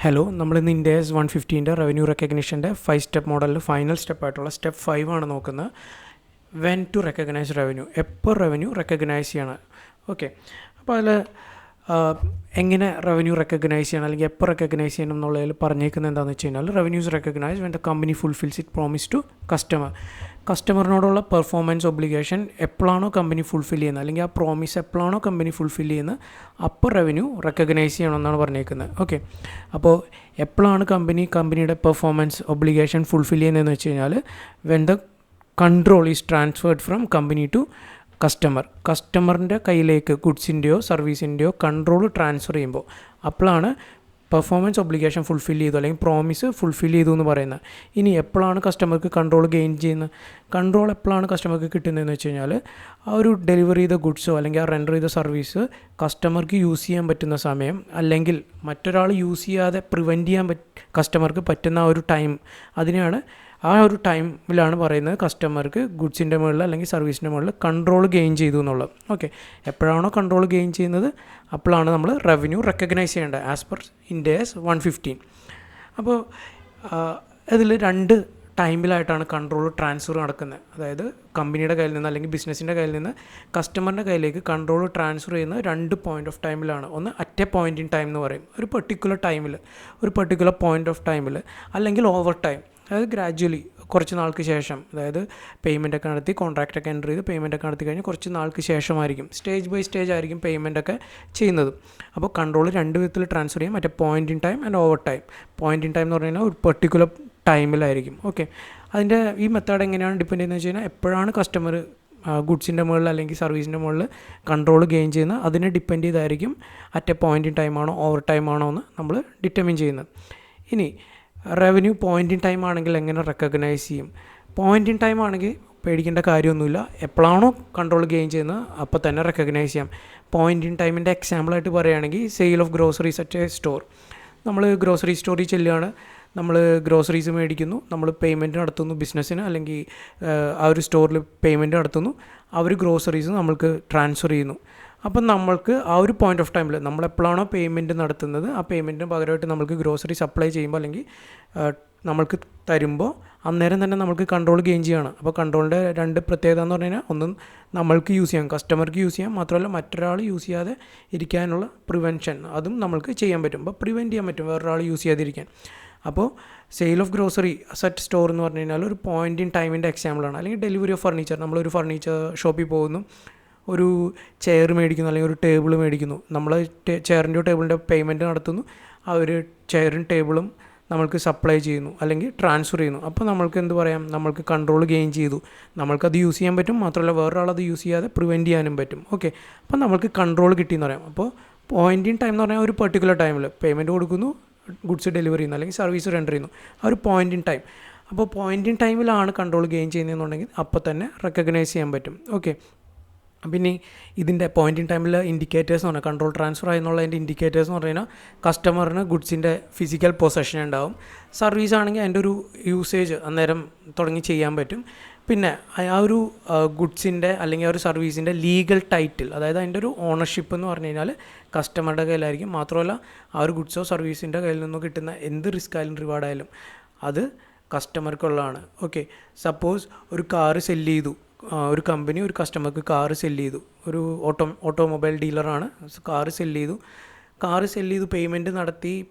Hello, നമ്മളിന്ന് ഇൻഡേഴ്സ് 150 revenue റെക്കഗ്നിഷൻ്റെ 5 step മോഡലിൽ final സ്റ്റെപ്പായിട്ടുള്ള step 5 ആണ് നോക്കുന്നത്. വെൻ ടു റെക്കഗ്നൈസ് റവന്യൂ, എപ്പോൾ റവന്യൂ റെക്കഗ്നൈസ് ചെയ്യണം. ഓക്കെ, അപ്പോൾ അതിൽ എങ്ങനെ റവന്യൂ റെക്കഗ്നൈസ് ചെയ്യണം അല്ലെങ്കിൽ എപ്പോൾ റെക്കഗ്നൈസ് ചെയ്യണം എന്നുള്ളതിൽ പറഞ്ഞേക്കുന്നത് എന്താണെന്ന് വെച്ച് കഴിഞ്ഞാൽ, revenues recognise when the company fulfils it promise to customer. കസ്റ്റമറിനോടുള്ള പെർഫോമൻസ് ഒബ്ലിഗേഷൻ എപ്പോഴാണോ കമ്പനി ഫുൾഫിൽ ചെയ്യുന്നത് അല്ലെങ്കിൽ ആ പ്രോമിസ് എപ്പോഴാണോ കമ്പനി ഫുൾഫിൽ ചെയ്യുന്നത് അപ്പോൾ റവന്യൂ റെക്കഗ്നൈസ് ചെയ്യണമെന്നാണ് പറഞ്ഞേക്കുന്നത്. ഓക്കെ, അപ്പോൾ എപ്പോഴാണ് കമ്പനിയുടെ പെർഫോമൻസ് ഒബ്ലിഗേഷൻ ഫുൾഫിൽ ചെയ്യുന്നതെന്ന് വെച്ച് കഴിഞ്ഞാൽ, when the control is transferred from company to കസ്റ്റമറിൻ്റെ കയ്യിലേക്ക് ഗുഡ്സിൻ്റെയോ സർവീസിൻ്റെയോ കൺട്രോൾ ട്രാൻസ്ഫർ ചെയ്യുമ്പോൾ അപ്പോഴാണ് പെർഫോമൻസ് ഒബ്ലിഗേഷൻ ഫുൾഫിൽ ചെയ്തു അല്ലെങ്കിൽ പ്രോമിസ് ഫുൾഫിൽ ചെയ്തു എന്ന് പറയുന്നത്. ഇനി എപ്പോഴാണ് കസ്റ്റമർക്ക് കൺട്രോൾ ഗെയിൻ ചെയ്യുന്നത്? കൺട്രോൾ എപ്പോഴാണ് കസ്റ്റമർക്ക് കിട്ടുന്നതെന്ന് വെച്ച് കഴിഞ്ഞാൽ, ആ ഒരു ഡെലിവറി ചെയ്ത ഗുഡ്സോ അല്ലെങ്കിൽ ആ റെൻഡർ ചെയ്ത സർവീസ് കസ്റ്റമർക്ക് യൂസ് ചെയ്യാൻ പറ്റുന്ന സമയം, അല്ലെങ്കിൽ മറ്റൊരാൾ യൂസ് ചെയ്യാതെ പ്രിവെൻറ്റ് ചെയ്യാൻ കസ്റ്റമർക്ക് പറ്റുന്ന ആ ഒരു ടൈം, അതിനെയാണ് ആ ഒരു ടൈമിലാണ് പറയുന്നത് കസ്റ്റമർക്ക് ഗുഡ്സിൻ്റെ മുകളിൽ അല്ലെങ്കിൽ സർവീസിൻ്റെ മുകളിൽ കൺട്രോൾ ഗെയിൻ ചെയ്തു എന്നുള്ളത്. ഓക്കെ, എപ്പോഴാണോ കൺട്രോൾ ഗെയിൻ ചെയ്യുന്നത് അപ്പോഴാണ് നമ്മൾ റവന്യൂ റെക്കഗ്നൈസ് ചെയ്യേണ്ടത് ആസ് പെർ ഇൻഡേഴ്സ് 115. അപ്പോൾ അതിൽ 2 ടൈമിലായിട്ടാണ് കൺട്രോൾ ട്രാൻസ്ഫർ നടക്കുന്നത്. അതായത് കമ്പനിയുടെ കയ്യിൽ നിന്ന് അല്ലെങ്കിൽ ബിസിനസ്സിൻ്റെ കയ്യിൽ നിന്ന് കസ്റ്റമറിൻ്റെ കയ്യിലേക്ക് കൺട്രോൾ ട്രാൻസ്ഫർ ചെയ്യുന്നത് 2 പോയിൻ്റ് ഓഫ് ടൈമിലാണ്. ഒന്ന് at a point in time എന്ന് പറയും, ഒരു പെർട്ടിക്കുലർ ടൈമിൽ, ഒരു പെർട്ടിക്കുലർ പോയിൻ്റ് ഓഫ് ടൈമിൽ, അല്ലെങ്കിൽ ഓവർ ടൈം, അതായത് ഗ്രാജ്വലി കുറച്ച് നാൾക്ക് ശേഷം, അതായത് പേയ്മെൻറ്റൊക്കെ നടത്തി കോൺട്രാക്റ്റൊക്കെ എൻ്റർ ചെയ്ത് പേയ്മെൻറ്റൊക്കെ നടത്തി കഴിഞ്ഞ് കുറച്ച് നാൾക്ക് ശേഷമായിരിക്കും, സ്റ്റേജ് ബൈ സ്റ്റേജ് ആയിരിക്കും പേയ്മെൻറ്റൊക്കെ ചെയ്യുന്നത്. അപ്പോൾ കൺട്രോൾ 2 വിധത്തിൽ ട്രാൻസ്ഫർ ചെയ്യും, മറ്റേ point in time and over time. Point in time എന്ന് പറഞ്ഞു കഴിഞ്ഞാൽ ഒരു പെർട്ടിക്കുലർ ടൈമിലായിരിക്കും. ഓക്കെ, അതിൻ്റെ ഈ മെത്തേഡ് എങ്ങനെയാണ് ഡിപ്പെൻഡ് ചെയ്യുന്നത് വെച്ച് കഴിഞ്ഞാൽ, എപ്പോഴാണ് കസ്റ്റമർ ഗുഡ്സിൻ്റെ മുകളിൽ അല്ലെങ്കിൽ സർവീസിൻ്റെ മുകളിൽ കൺട്രോൾ ഗെയിൻ ചെയ്യുന്നത് അതിനെ ഡിപ്പെൻഡ് ചെയ്തായിരിക്കും at a point in time ആണോ ഓവർ ടൈം ആണോ എന്ന് നമ്മൾ ഡിറ്റർമിൻ ചെയ്യുന്നത്. ഇനി റവന്യൂ പോയിൻ്റ് ഇൻ ടൈം ആണെങ്കിൽ എങ്ങനെ റെക്കഗ്നൈസ് ചെയ്യും? പോയിൻ്റ് ഇൻ ടൈം ആണെങ്കിൽ പേടിക്കേണ്ട കാര്യമൊന്നുമില്ല, എപ്പോഴാണോ കൺട്രോൾ ഗെയിൻ ചെയ്യുന്നത് അപ്പോൾ തന്നെ റെക്കഗ്നൈസ് ചെയ്യാം. പോയിൻ്റ് ഇൻ ടൈമിൻ്റെ എക്സാമ്പിളായിട്ട് പറയുകയാണെങ്കിൽ, sale of groceries at A store. നമ്മൾ ഗ്രോസറി സ്റ്റോറിൽ ചെല്ലുകയാണ്, നമ്മൾ ഗ്രോസറീസ് മേടിക്കുന്നു, നമ്മൾ പേയ്മെൻറ്റ് നടത്തുന്നു ബിസിനസ്സിന്, അല്ലെങ്കിൽ ആ ഒരു സ്റ്റോറിൽ പേയ്മെൻറ്റ് നടത്തുന്നു, അവർ ഗ്രോസറീസ് നമ്മൾക്ക് ട്രാൻസ്ഫർ ചെയ്യുന്നു. അപ്പം നമ്മൾക്ക് ആ ഒരു പോയിൻ്റ് ഓഫ് ടൈമിൽ നമ്മളെപ്പോഴാണോ പേയ്മെൻറ്റ് നടത്തുന്നത് ആ പേയ്മെൻറ്റിന് പകരമായിട്ട് നമ്മൾക്ക് ഗ്രോസറി സപ്ലൈ ചെയ്യുമ്പോൾ അല്ലെങ്കിൽ നമ്മൾക്ക് തരുമ്പോൾ അന്നേരം തന്നെ നമുക്ക് കൺട്രോൾ ഗെയിൻ ചെയ്യുകയാണ്. അപ്പോൾ കൺട്രോളിൻ്റെ 2 പ്രത്യേകത എന്ന് പറഞ്ഞു കഴിഞ്ഞാൽ, ഒന്നും നമ്മൾക്ക് യൂസ് ചെയ്യാം, കസ്റ്റമർക്ക് യൂസ് ചെയ്യാം, മാത്രമല്ല മറ്റൊരാൾ യൂസ് ചെയ്യാതെ ഇരിക്കാനുള്ള പ്രിവെൻഷൻ അതും നമ്മൾക്ക് ചെയ്യാൻ പറ്റും. അപ്പോൾ പ്രിവെൻറ്റ് ചെയ്യാൻ പറ്റും വേറൊരാൾ യൂസ് ചെയ്യാതിരിക്കാൻ. അപ്പോൾ sale of grocery at store എന്ന് പറഞ്ഞു കഴിഞ്ഞാൽ ഒരു പോയിൻ്റ് ഇൻ ടൈമിൻ്റെ എക്സാമ്പിളാണ്. അല്ലെങ്കിൽ ഡെലിവറി ഓഫ് ഫർണിച്ചർ, നമ്മളൊരു ഫർണിച്ചർ ഷോപ്പിൽ പോകുന്നു, ഒരു ചെയർ മേടിക്കുന്നു അല്ലെങ്കിൽ ഒരു ടേബിൾ മേടിക്കുന്നു, നമ്മൾ ചെയറിൻ്റെയോ ടേബിളിൻ്റെ പേയ്മെൻറ്റ് നടത്തുന്നു, ആ ഒരു ചെയറും ടേബിളും നമ്മൾക്ക് സപ്ലൈ ചെയ്യുന്നു അല്ലെങ്കിൽ ട്രാൻസ്ഫർ ചെയ്യുന്നു. അപ്പോൾ നമ്മൾക്ക് എന്ത് പറയാം, നമ്മൾക്ക് കൺട്രോൾ ഗെയിൻ ചെയ്തു, നമ്മൾക്കത് യൂസ് ചെയ്യാൻ പറ്റും, മാത്രമല്ല വേറൊരാളത് യൂസ് ചെയ്യാതെ പ്രിവെൻറ്റ് ചെയ്യാനും പറ്റും. ഓക്കെ, അപ്പോൾ നമ്മൾക്ക് കൺട്രോൾ കിട്ടിയെന്ന് പറയാം. അപ്പോൾ പോയിൻ്റ് ഇൻ ടൈം എന്ന് പറഞ്ഞാൽ ഒരു പെർട്ടിക്കുലർ ടൈമിൽ പേയ്മെൻറ്റ് കൊടുക്കുന്നു, ഗുഡ്സ് ഡെലിവറി ചെയ്യുന്നു അല്ലെങ്കിൽ സർവീസ് റെൻഡർ ചെയ്യുന്നു, ആ ഒരു പോയിൻ്റ് ഇൻ ടൈം. അപ്പോൾ പോയിൻ്റ് ഇൻ ടൈമിലാണ് കൺട്രോൾ ഗെയിൻ ചെയ്യുന്നതെന്നുണ്ടെങ്കിൽ അപ്പോൾ തന്നെ റെക്കഗ്നൈസ് ചെയ്യാൻ പറ്റും. ഓക്കെ, പിന്നെ ഇതിൻ്റെ പോയിൻ്റ് ഇൻ ടൈമിൽ ഇൻഡിക്കേറ്റേഴ്സ് എന്ന് പറഞ്ഞാൽ, കൺട്രോൾ ട്രാൻസ്ഫർ ആയെന്നുള്ളതിൻ്റെ ഇൻഡിക്കേറ്റേഴ്സ് എന്ന് പറഞ്ഞു കഴിഞ്ഞാൽ, കസ്റ്റമറിന് ഗുഡ്സിൻ്റെ ഫിസിക്കൽ പൊസഷൻ ഉണ്ടാവും, സർവീസ് ആണെങ്കിൽ അതിൻ്റെ ഒരു യൂസേജ് അന്നേരം തുടങ്ങി ചെയ്യാൻ പറ്റും. പിന്നെ ആ ഒരു ഗുഡ്സിൻ്റെ അല്ലെങ്കിൽ ആ ഒരു സർവീസിൻ്റെ ലീഗൽ ടൈറ്റിൽ, അതായത് അതിൻ്റെ ഒരു ഓണർഷിപ്പ് എന്ന് പറഞ്ഞു കഴിഞ്ഞാൽ കസ്റ്റമറുടെ കയ്യിലായിരിക്കും. മാത്രമല്ല ആ ഒരു ഗുഡ്സോ സർവീസിൻ്റെ കയ്യിൽ നിന്നോ കിട്ടുന്ന എന്ത് റിസ്ക് ആയാലും റിവാർഡായാലും അത് കസ്റ്റമർക്കുള്ളതാണ്. ഓക്കെ, സപ്പോസ് ഒരു കാറ് സെല്ല് ചെയ്തു, ഒരു കമ്പനി ഒരു കസ്റ്റമർക്ക് കാറ് സെല്ല് ചെയ്തു, ഒരു ഓട്ടോമൊബൈൽ ഡീലറാണ്, കാറ് സെല്ല് ചെയ്തു, പേയ്മെൻറ്റ്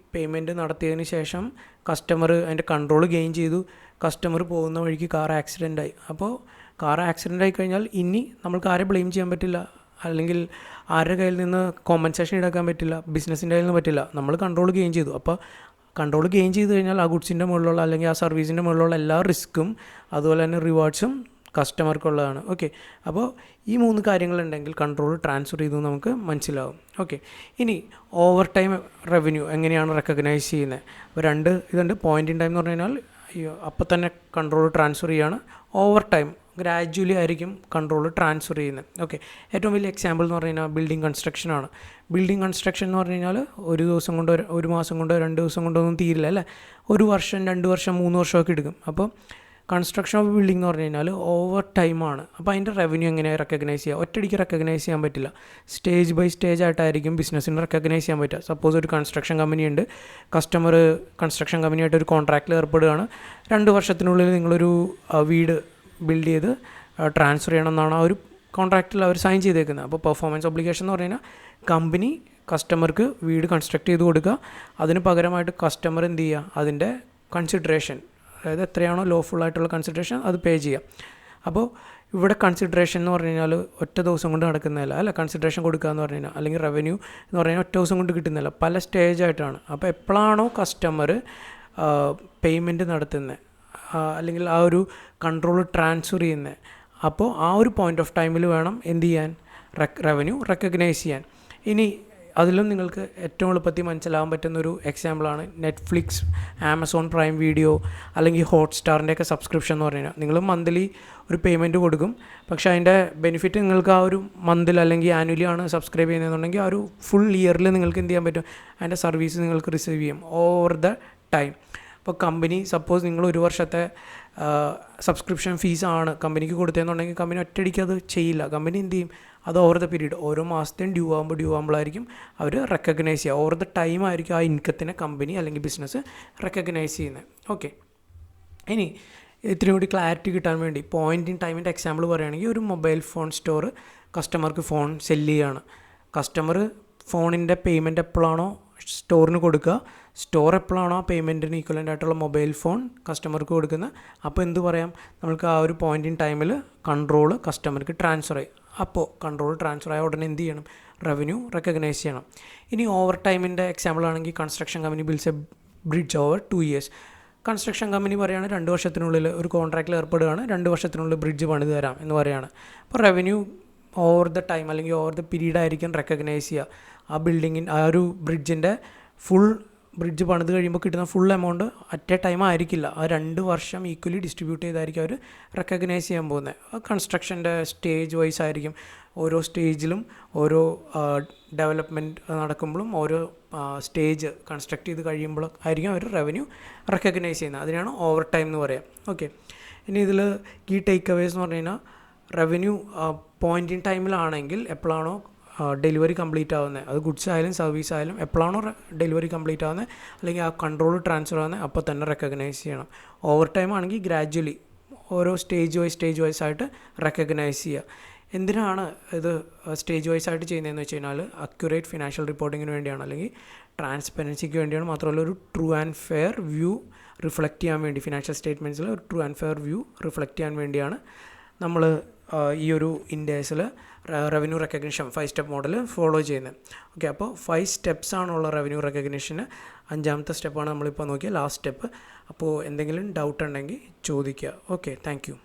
നടത്തിയതിന് ശേഷം കസ്റ്റമർ അതിൻ്റെ കൺട്രോൾ ഗെയിൻ ചെയ്തു, കസ്റ്റമർ പോകുന്ന വഴിക്ക് കാർ ആക്സിഡൻ്റ് ആയി. അപ്പോൾ കാർ ആക്സിഡൻ്റ് ആയി കഴിഞ്ഞാൽ ഇനി നമ്മൾക്ക് ആരെ ബ്ലെയിം ചെയ്യാൻ പറ്റില്ല, അല്ലെങ്കിൽ ആരുടെ കയ്യിൽ നിന്ന് കോമ്പൻസേഷൻ ഈടാക്കാൻ പറ്റില്ല, ബിസിനസ്സിൻ്റെ കയ്യിൽ നിന്ന് പറ്റില്ല, നമ്മൾ കൺട്രോൾ ഗെയിൻ ചെയ്തു. അപ്പോൾ കൺട്രോൾ ഗെയിൻ ചെയ്ത് കഴിഞ്ഞാൽ ആ ഗുഡ്സിൻ്റെ മുകളിലുള്ള അല്ലെങ്കിൽ ആ സർവീസിൻ്റെ മുകളിലുള്ള എല്ലാ റിസ്ക്കും അതുപോലെ തന്നെ റിവാർഡ്സും കസ്റ്റമർക്കുള്ളതാണ്. ഓക്കെ, അപ്പോൾ ഈ 3 കാര്യങ്ങളുണ്ടെങ്കിൽ കൺട്രോൾ ട്രാൻസ്ഫർ ചെയ്തു നമുക്ക് മനസ്സിലാവും. ഓക്കെ, ഇനി ഓവർ ടൈം റവന്യൂ എങ്ങനെയാണ് റെക്കഗ്നൈസ് ചെയ്യുന്നത്? അപ്പോൾ 2 ഇതുണ്ട്. പോയിൻ്റ് ഇൻ ടൈം എന്ന് പറഞ്ഞു കഴിഞ്ഞാൽ അപ്പോൾ തന്നെ കൺട്രോൾ ട്രാൻസ്ഫർ ചെയ്യുകയാണ്. ഓവർ ടൈം ഗ്രാജ്വലി ആയിരിക്കും കൺട്രോൾ ട്രാൻസ്ഫർ ചെയ്യുന്നത്. ഓക്കെ, ഏറ്റവും വലിയ എക്സാമ്പിൾ എന്ന് പറഞ്ഞു കഴിഞ്ഞാൽ ബിൽഡിംഗ് കൺസ്ട്രക്ഷനാണ്. ബിൽഡിംഗ് കൺസ്ട്രക്ഷൻ എന്ന് പറഞ്ഞു കഴിഞ്ഞാൽ ഒരു ദിവസം കൊണ്ടോ ഒരു മാസം കൊണ്ടോ 2 ദിവസം കൊണ്ടോ ഒന്നും തീരില്ല അല്ലേ, 1 വർഷം 2 വർഷം 3 വർഷമൊക്കെ എടുക്കും. അപ്പോൾ കൺസ്ട്രക്ഷൻ ഓഫ് ബിൽഡിംഗ് എന്ന് പറഞ്ഞു കഴിഞ്ഞാൽ ഓവർ ടൈമാണ്. അപ്പോൾ അതിൻ്റെ റവന്യൂ എങ്ങനെ റെക്കഗ്നൈസ് ചെയ്യുക? ഒറ്റയടിക്ക് റെക്കഗ്നൈസ് ചെയ്യാൻ പറ്റില്ല. സ്റ്റേജ് ബൈ സ്റ്റേജ് ആയിട്ടായിരിക്കും ബിസിനസ്സിന് റെക്കഗ്നൈസ് ചെയ്യാൻ പറ്റുക. സപ്പോസ് ഒരു കൺസ്ട്രക്ഷൻ കമ്പനി ഉണ്ട്, കസ്റ്റമർ കൺസ്ട്രക്ഷൻ കമ്പനിയായിട്ട് ഒരു കോൺട്രാക്റ്റിൽ ഏർപ്പെടുകയാണ്. 2 വർഷത്തിനുള്ളിൽ നിങ്ങളൊരു വീട് ബിൽഡ് ചെയ്ത് ട്രാൻസ്ഫർ ചെയ്യണമെന്നാണ് ആ ഒരു കോൺട്രാക്റ്റിൽ അവർ സൈൻ ചെയ്തേക്കുന്നത്. അപ്പോൾ പെർഫോമൻസ് ഒബ്ലിഗേഷൻ എന്ന് പറഞ്ഞു കഴിഞ്ഞാൽ കമ്പനി കസ്റ്റമർക്ക് വീട് കൺസ്ട്രക്ട് ചെയ്ത് കൊടുക്കുക, അതിന് പകരമായിട്ട് കസ്റ്റമർ എന്ത് ചെയ്യുക, അതിൻ്റെ കൺസിഡറേഷൻ, അതായത് എത്രയാണോ ലോഫുൾ ആയിട്ടുള്ള കൺസിഡറേഷൻ അത് പേ ചെയ്യുക. അപ്പോൾ ഇവിടെ കൺസിഡറേഷൻ എന്ന് പറഞ്ഞു കഴിഞ്ഞാൽ ഒറ്റ ദിവസം കൊണ്ട് നടക്കുന്നതല്ല, അല്ല കൺസിഡറേഷൻ കൊടുക്കുക എന്ന് പറഞ്ഞു കഴിഞ്ഞാൽ, അല്ലെങ്കിൽ റവന്യൂ എന്ന് പറഞ്ഞു കഴിഞ്ഞാൽ ഒറ്റ ദിവസം കൊണ്ട് കിട്ടുന്നില്ല, പല സ്റ്റേജായിട്ടാണ്. അപ്പോൾ എപ്പോഴാണോ കസ്റ്റമർ പേയ്മെൻറ്റ് നടത്തുന്നത് അല്ലെങ്കിൽ ആ ഒരു കൺട്രോൾ ട്രാൻസ്ഫർ ചെയ്യുന്നത്, അപ്പോൾ ആ ഒരു പോയിൻ്റ് ഓഫ് ടൈമിൽ വേണം എന്ത് ചെയ്യാൻ, റവന്യൂ റെക്കഗ്നൈസ് ചെയ്യാൻ. ഇനി അതിലും നിങ്ങൾക്ക് ഏറ്റവും എളുപ്പത്തിൽ മനസ്സിലാകാൻ പറ്റുന്നൊരു എക്സാമ്പിളാണ് നെറ്റ്ഫ്ലിക്സ്, ആമസോൺ പ്രൈം വീഡിയോ അല്ലെങ്കിൽ ഹോട്ട്സ്റ്റാറിൻ്റെയൊക്കെ സബ്സ്ക്രിപ്ഷൻ എന്ന് പറഞ്ഞു കഴിഞ്ഞാൽ നിങ്ങൾ മന്ത്ലി ഒരു പേയ്മെൻറ്റ് കൊടുക്കും, പക്ഷേ അതിൻ്റെ ബെനിഫിറ്റ് നിങ്ങൾക്ക് ആ ഒരു മന്തിൽ അല്ലെങ്കിൽ ആനുവലി ആണ് സബ്സ്ക്രൈബ് ചെയ്യുന്നതെന്നുണ്ടെങ്കിൽ ആ ഒരു ഫുൾ ഇയറിൽ നിങ്ങൾക്ക് എന്ത് ചെയ്യാൻ പറ്റും, അതിൻ്റെ സർവീസ് നിങ്ങൾക്ക് റിസീവ് ചെയ്യും ഓവർ ദ ടൈം. അപ്പോൾ കമ്പനി സപ്പോസ് നിങ്ങൾ 1 വർഷത്തെ സബ്സ്ക്രിപ്ഷൻ ഫീസാണ് കമ്പനിക്ക് കൊടുത്തതെന്നുണ്ടെങ്കിൽ കമ്പനി ഒറ്റയടിക്ക് അത് ചെയ്യില്ല. കമ്പനി എന്ത് ചെയ്യും, അത് ഓവർ ദ പീരീഡ് ഓരോ മാസത്തെയും ഡ്യൂ ആകുമ്പോഴായിരിക്കും അവർ റെക്കഗ്നൈസ് ചെയ്യുക. ഓവർ ദ ടൈം ആയിരിക്കും ആ ഇൻകത്തിനെ കമ്പനി അല്ലെങ്കിൽ ബിസിനസ് റെക്കഗ്നൈസ് ചെയ്യുന്നത്. ഓക്കെ, ഇനി ഇത്തിരി കൂടി ക്ലാരിറ്റി കിട്ടാൻ വേണ്ടി പോയിൻ്റ് ഇൻ ടൈമിൻ്റെ എക്സാമ്പിൾ പറയുകയാണെങ്കിൽ ഒരു മൊബൈൽ ഫോൺ സ്റ്റോർ കസ്റ്റമർക്ക് ഫോൺ സെല്ല് ചെയ്യുകയാണ്. കസ്റ്റമർ ഫോണിൻ്റെ പേയ്മെൻറ്റ് എപ്പോഴാണോ സ്റ്റോറിന് കൊടുക്കുക, സ്റ്റോർ എപ്പോഴാണോ ആ പേയ്മെൻറ്റിന് ഈക്വലൻ്റ് ആയിട്ടുള്ള മൊബൈൽ ഫോൺ കസ്റ്റമർക്ക് കൊടുക്കുന്നത്, അപ്പോൾ എന്ത് പറയാം, നമുക്ക് ആ ഒരു പോയിൻ്റ് ഇൻ ടൈമിൽ കൺട്രോൾ കസ്റ്റമർക്ക് ട്രാൻസ്ഫർ ചെയ്യും. അപ്പോൾ കൺട്രോൾ ട്രാൻസ്ഫർ ആയ ഉടനെ എന്ത് ചെയ്യണം, റവന്യൂ റെക്കഗ്നൈസ് ചെയ്യണം. ഇനി ഓവർ ടൈമിൻ്റെ എക്സാമ്പിൾ ആണെങ്കിൽ construction company bills A bridge over 2 years. Construction company പറയുകയാണ് 2 വർഷത്തിനുള്ളിൽ ഒരു കോൺട്രാക്റ്റിൽ ഏർപ്പെടുകയാണ്, 2 വർഷത്തിനുള്ളിൽ ബ്രിഡ്ജ് പണിത് തരാം എന്ന് പറയുകയാണ്. അപ്പോൾ റവന്യൂ ഓവർ ദ ടൈം അല്ലെങ്കിൽ ഓവർ ദ പീരീഡ് ആയിരിക്കും റെക്കഗ്നൈസ് ചെയ്യുക. ആ ബിൽഡിങ്ങിൻ്റെ ആ ഒരു ബ്രിഡ്ജിൻ്റെ ഫുൾ ബ്രിഡ്ജ് പണിത് കഴിയുമ്പോൾ കിട്ടുന്ന full amount at A time ആയിരിക്കില്ല, ആ 2 വർഷം ഈക്വലി ഡിസ്ട്രിബ്യൂട്ട് ചെയ്തായിരിക്കും അവർ റെക്കഗ്നൈസ് ചെയ്യാൻ പോകുന്നത്. കൺസ്ട്രക്ഷൻ്റെ സ്റ്റേജ് വൈസ് ആയിരിക്കും, ഓരോ സ്റ്റേജിലും ഓരോ ഡെവലപ്മെൻറ്റ് നടക്കുമ്പോഴും ഓരോ സ്റ്റേജ് കൺസ്ട്രക്ട് ചെയ്ത് കഴിയുമ്പോൾ ആയിരിക്കും അവർ റവന്യൂ റെക്കഗ്നൈസ് ചെയ്യുന്നത്. അതിനാണ് ഓവർ ടൈം എന്ന് പറയാം. ഓക്കെ, ഇനി ഇതിൽ കീ ടേക്ക് അവേസ് എന്ന് പറഞ്ഞു കഴിഞ്ഞാൽ റവന്യൂ പോയിൻ്റ് ഇൻ ടൈമിലാണെങ്കിൽ എപ്പോഴാണോ ഡെലിവറി കംപ്ലീറ്റ് ആവുന്നത്, അത് ഗുഡ്സ് ആയാലും സർവീസ് ആയാലും എപ്പോഴാണോ ഡെലിവറി കംപ്ലീറ്റ് ആവുന്നത് അല്ലെങ്കിൽ ആ കൺട്രോൾ ട്രാൻസ്ഫർ ആവുന്നത് അപ്പോൾ തന്നെ റെക്കഗ്നൈസ് ചെയ്യണം. ഓവർ ടൈം ആണെങ്കിൽ ഗ്രാജ്വലി ഓരോ സ്റ്റേജ് വൈസ് ആയിട്ട് റെക്കഗ്നൈസ് ചെയ്യുക. എന്തിനാണ് ഇത് സ്റ്റേജ് വൈസ് ആയിട്ട് ചെയ്യുന്നതെന്ന് വെച്ച് കഴിഞ്ഞാൽ അക്യുറേറ്റ് ഫിനാൻഷ്യൽ റിപ്പോർട്ടിങ്ങിന് വേണ്ടിയാണ്, അല്ലെങ്കിൽ ട്രാൻസ്പെറൻസിക്ക് വേണ്ടിയാണ്. മാത്രമല്ല ഒരു true and fair view reflect ചെയ്യാൻ വേണ്ടി, ഫിനാൻഷ്യൽ സ്റ്റേറ്റ്മെൻറ്റ്സിൽ ഒരു true and fair view reflect ചെയ്യാൻ വേണ്ടിയാണ് നമ്മൾ ഈ ഒരു ഇൻഡേഴ്സിൽ revenue recognition 5 step model follow ചെയ്യുന്നത്. ഓക്കെ, അപ്പോൾ 5 സ്റ്റെപ്സ് ആണുള്ള റവന്യൂ റെക്കഗ്നിഷന്. 5ാമത്തെ സ്റ്റെപ്പാണ് നമ്മളിപ്പോൾ നോക്കിയ ലാസ്റ്റ് സ്റ്റെപ്പ്. അപ്പോൾ എന്തെങ്കിലും ഡൗട്ട് ഉണ്ടെങ്കിൽ ചോദിക്കുക. Okay, thank you.